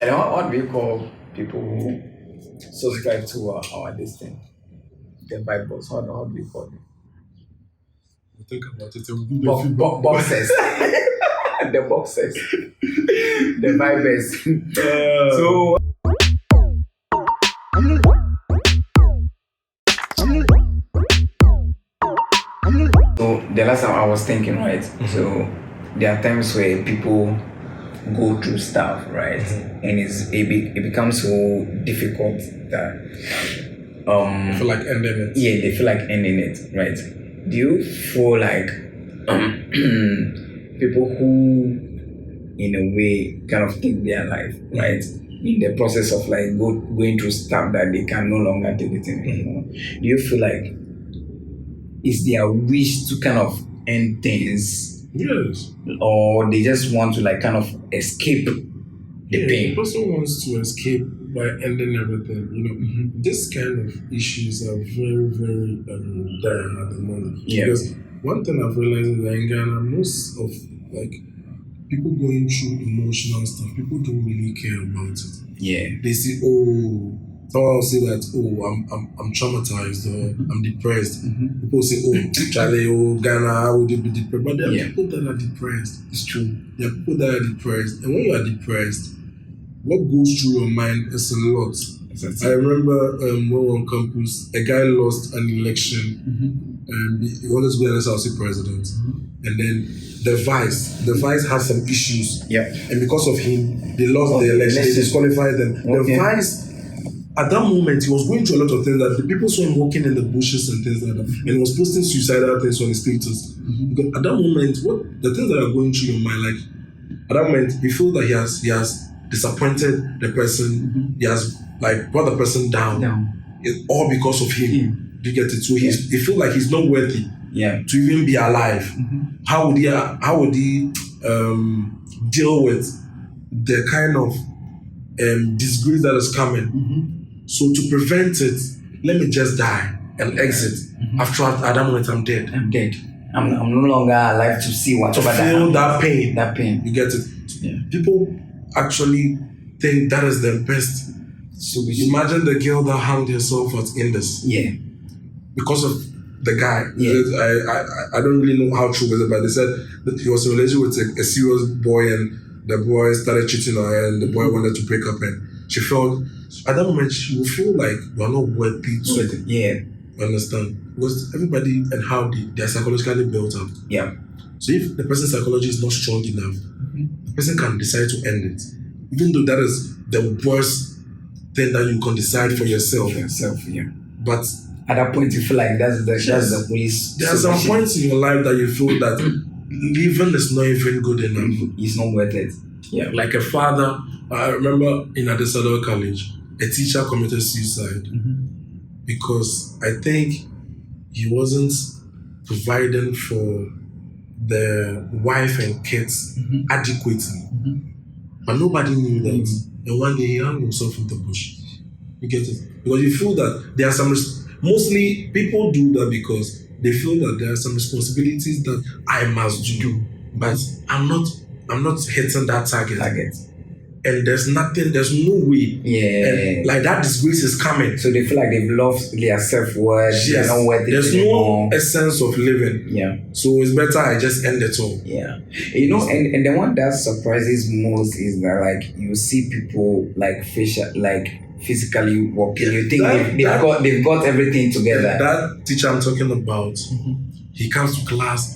And what do you call people who subscribe to our this thing? The Bibles. How do we call them? Think about it. Boxes. The boxes. The Bibles. So. So the last time I was thinking, right? So there are times where people go through stuff, right? And it becomes so difficult that I feel like ending it. Yeah, they feel like ending it, right? Do you feel like people who in a way kind of take their life, right? In the process of like going through stuff that they can no longer take it anymore. Do you feel like it's their wish to kind of end things? Yes. Or they just want to like kind of escape the pain? The person wants to escape by ending everything. This kind of issues are very, very dire at the moment. Yeah. Because one thing I've realized is that in Ghana, most of like people going through emotional stuff, people don't really care about it. Yeah. They say, someone will say that, I'm traumatized or I'm depressed. People say, Charlie, Ghana, how would you be depressed? But there are people that are depressed. It's true. There are people that are depressed. And when you are depressed, what goes through your mind is a lot. I remember when we were on campus, a guy lost an election and he wanted to be an SRC president. And then the vice had some issues. Yeah. And because of him, they lost the election. They disqualified them. Okay. The vice, at that moment, he was going through a lot of things that the people saw him walking in the bushes and things like that. And he was posting suicidal things on his status. Because at that moment, what the things that are going through your mind, like at that moment, you feel that he has disappointed the person, he has like brought the person down. It's all because of him. Do you get it? So he feel like he's not worthy to even be alive. How would he deal with the kind of disgrace that is coming? So to prevent it, let me just die and exit. After at that moment, I'm dead. I'm no longer alive to see whatever to feel that pain. That pain. You get it? Yeah. People actually think that is the best. So imagine the girl that hanged herself at Indus. Yeah. Because of the guy. Yeah. I don't really know how true was it, but they said that he was in a relationship with a serious boy and the boy started cheating on her and the boy wanted to break up and she felt, at that moment, she will feel like you are not worthy to. Yeah. Understand? Because everybody and how they're psychologically built up. Yeah. So if the person's psychology is not strong enough, the person can decide to end it. Even though that is the worst thing that you can decide for yourself. But at that point, you feel like that's the police. There are some points in your life that you feel that living is not even good enough. It's not worth it. Yeah. Like a father, I remember in Adesado College, a teacher committed suicide because I think he wasn't providing for the wife and kids adequately. But nobody knew that. And one day he hung himself in the bush. You get it? Because you feel that there are some, mostly people do that because they feel that there are some responsibilities that I must do. But I'm not hitting that target. And there's no way. And like that disgrace is coming. So they feel like they've lost their self-worth. Yes. They're not worth it There's anymore. no essence of living. Yeah. So it's better I just end it all. Yeah. You know, and the one that surprises most is that like you see people like physically walking. You think they've got everything together. That teacher I'm talking about, he comes to class.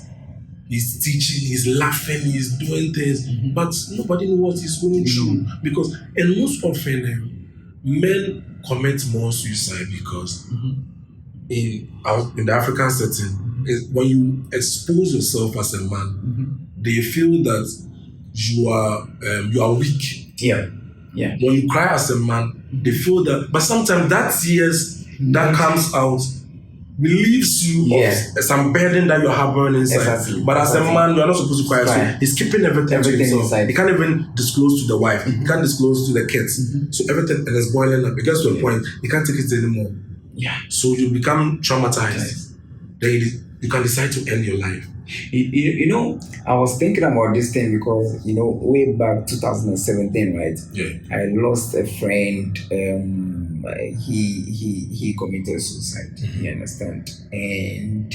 He's teaching, he's laughing, he's doing things, but nobody knows what he's going through. Because, and most often, men commit more suicide because in the African setting, when you expose yourself as a man, they feel that you are weak. Yeah. When you cry as a man, they feel that, but sometimes that tears that comes out relieves you of some burden that you're harboring inside. Exactly. But as a man, you're not supposed to cry. So he's keeping everything to himself. Inside. He can't even disclose to the wife. He can't disclose to the kids. So everything and it's boiling up. It gets to a point, he can't take it anymore. Yeah. So you become traumatized. Then you can decide to end your life. You know, I was thinking about this thing because, you know, way back 2017, right? Yeah. I lost a friend. He committed suicide. You understand? And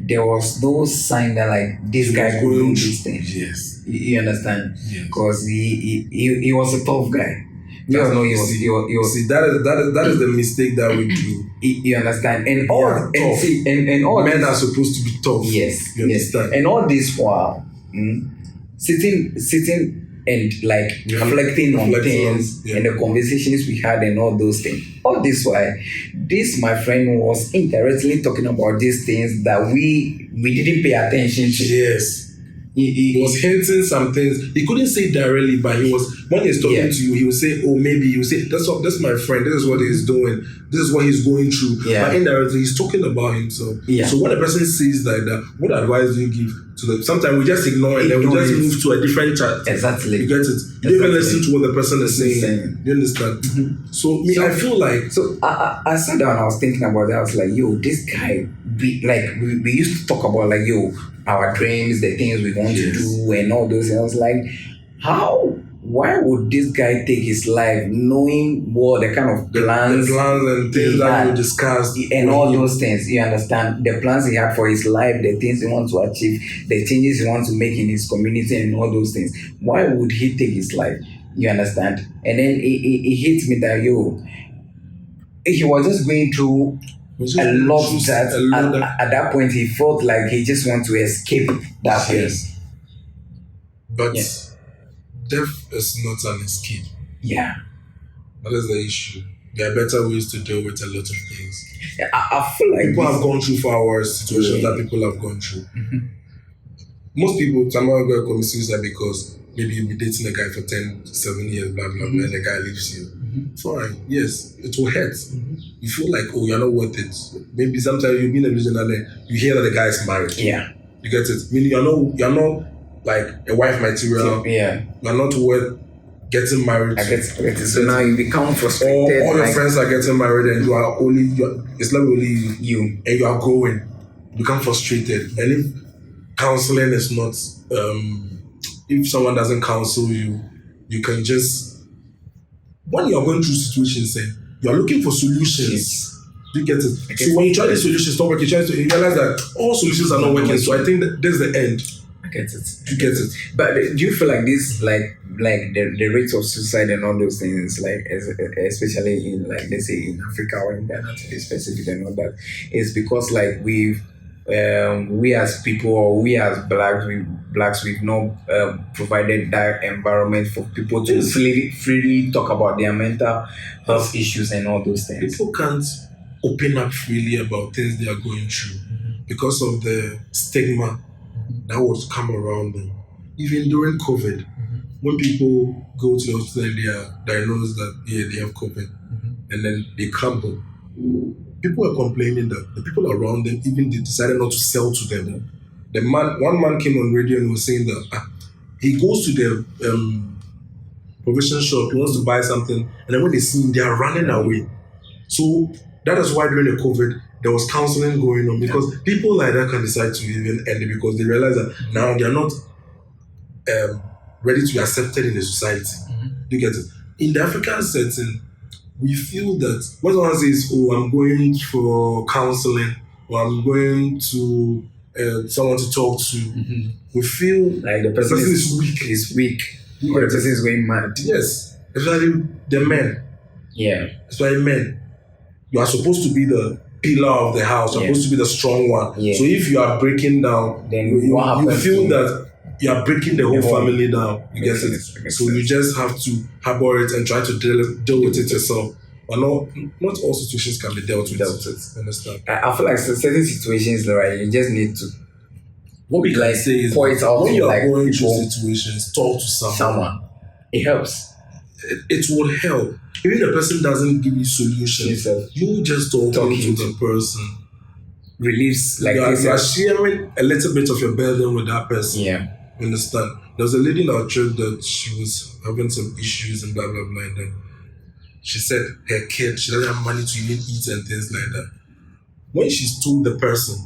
there was no sign that like this guy could do this thing. Yes. You understand? Yes. Because he was a tough guy. We all know he was. See, that is the mistake that we do. You understand? And all Yeah, and tough. see and all Men this- are supposed to be tough. Yes, You yes. understand? And all this while, sitting and like reflecting on Reflecting on- things yeah. and the conversations we had and all those things. All this while, this my friend was indirectly talking about these things that we didn't pay attention to. Yes. He- He was hinting some things. He couldn't say it directly, but he was when he's talking Yeah. to you, he would say, "Oh, maybe." He would say, "That's my friend. This is what he's doing. This is what he's going through." Yeah. But indirectly, he's talking about himself. Yeah. So when a person says like that, what advice do you give to them? Sometimes we just ignore it, then we Ignore just it. move to a different chat. Exactly. You get it? You don't even Exactly. listen to what the person is saying. Saying. You understand? So me, So- I feel like So I sat down. I was thinking about that. I was like, "Yo, this guy." We used to talk about like, "Yo, our dreams, the things we want to Yes. do, and all those." And I was like, "How? Why would this guy take his life, knowing what the kind of the plans plans and things he that had we discussed and all those things? You understand the plans he had for his life, the things he wants to achieve, the changes he wants to make in his community, and all those things. Why would he take his life? You understand?" And then it hits me that he was just going through Was a it lot just that a lot that- at that point he felt like he just want to escape that pain. Yes. But Yeah. death is not an escape. Yeah. That is the issue. There are better ways to deal with a lot of things. I feel like People this- have gone through far worse situations Yeah. that people have gone through. Mhm. Most people, somehow go commit suicide because maybe you'll be dating a guy for 10, 7 years, blah, blah, blah, and the guy leaves you. Fine, yes, it will hurt. You feel like, oh, you're not worth it. Maybe sometimes you've been in a religion and then you hear that the guy is married. Yeah. You get it? Meaning you're not like a wife material. Yeah. You're not worth getting married. I get it. So now you become All frustrated. your like friends are getting married and it's not only you. you. And you are growing, you become frustrated. And if counseling is not, if someone doesn't counsel you, you can just, when you are going through situations, you are looking for solutions. Yes. You get it? I get So when you try the solutions, stop working, you realize that all solutions are not working. So I think that this is the end. I get it. You get it? But do you feel like this, like the rates of suicide and all those things, like especially in like let's say in Africa or in Ghana to be specific and all that, is because like we as people or we as blacks we've not provided that environment for people to freely talk about their mental health issues and all those things. People can't open up freely about things they are going through because of the stigma that would come around them. Even during COVID, when people go to the hospital and they are diagnosed that they have COVID, and then they crumble, people are complaining that the people around them even they decided not to sell to them. One man came on radio and was saying that he goes to the provision shop, he wants to buy something, and then when they see him, they are running away. So that is why during the COVID, there was counseling going on because people like that can decide to even end it because they realize that now they are not ready to be accepted in the society. You get it? In the African setting, we feel that when someone says, "Oh, I'm going for counseling," or "I'm going to someone to talk to," we feel Like the person is weak. Is weak. Or the person is going mad. Yes, especially the men. Yeah. Especially men. You are supposed to be the pillar of the house. You're Yeah. supposed to be the strong one. Yeah. So if you are breaking down, Then you what happens feel to- that you are breaking the whole The whole- family down. You get Makes it? sense, makes So you sense. just have to harbor it and try to deal with it yourself. But not all situations can be dealt with. Understand? I feel like certain situations, right, you just need to What we can like say is point out when you are like going people, through situations, talk to someone. It helps. It will help. Even the person doesn't give you solutions, Yes, you just talking Talking to to- the person. Relieves like you are this. sharing a little bit of your burden with that person. Yeah. You understand? There was a lady in our church that she was having some issues and blah blah blah, and then she said her kid, she doesn't have money to even eat and things like that. when she's told the person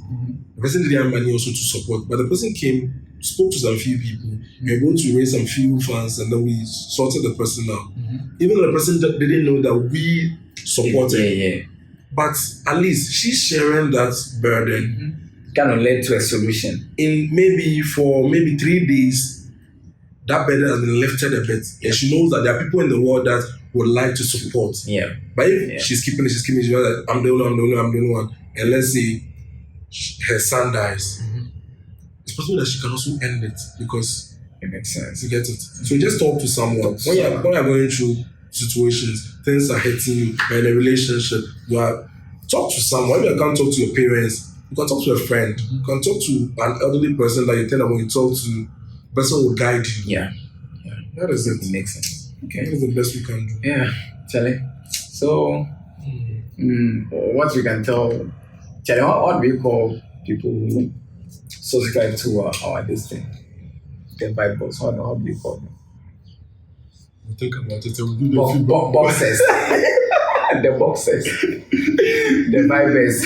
didn't have money also to support, but the person came, spoke to some few people, we were able to raise some few funds, and then we sorted the person out. Even though the person didn't know that we supported, but at least she's sharing that burden. Kind of led to a solution. In maybe 3 days, that burden has been lifted a bit, and she knows that there are people in the world that would like to support. But if she's keeping it, she's like, I'm the only one. And let's say her son dies, it's possible that she can also end it because it makes sense. You get it. So you just talk to someone. When you're going through situations, things are hitting you, you're in a relationship, talk to someone. If you can't talk to your parents, you can talk to a friend. You can talk to an elderly person that you think that when you talk to, the person will guide you. That is it. It makes sense. Okay. That is the best we can do. Yeah, Charlie. So, what we can tell, Charlie, what do we call people who subscribe to our this thing? The Bibles. How do we call them? We'll think about it. We'll do the boxes. The boxes. The Bibles.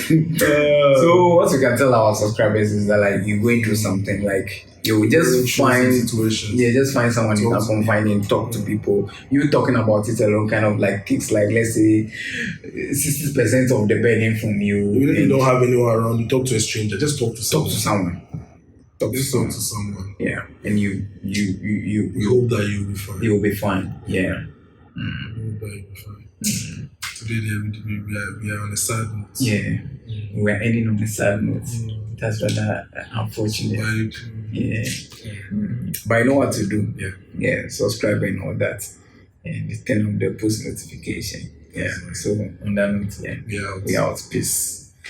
So what we can tell our subscribers is that like you're going through something, like you just find situations. Just find someone you can confide in, talk to people. You talking about it alone kind of like takes like, let's say 60% of the burden from you. Even if you don't have anyone around, you talk to a stranger, just talk to someone. Talk to someone. Yeah. And you hope that you'll be fine. You'll be fine. Yeah. We hope that you'll be fine. Today we are on a sad note. Yeah. We are ending on a sad note. That's rather unfortunate. But I know what to do. Yeah. Subscribe and all that. And turn on the post notification. Yeah. So on that note, we are out. Peace.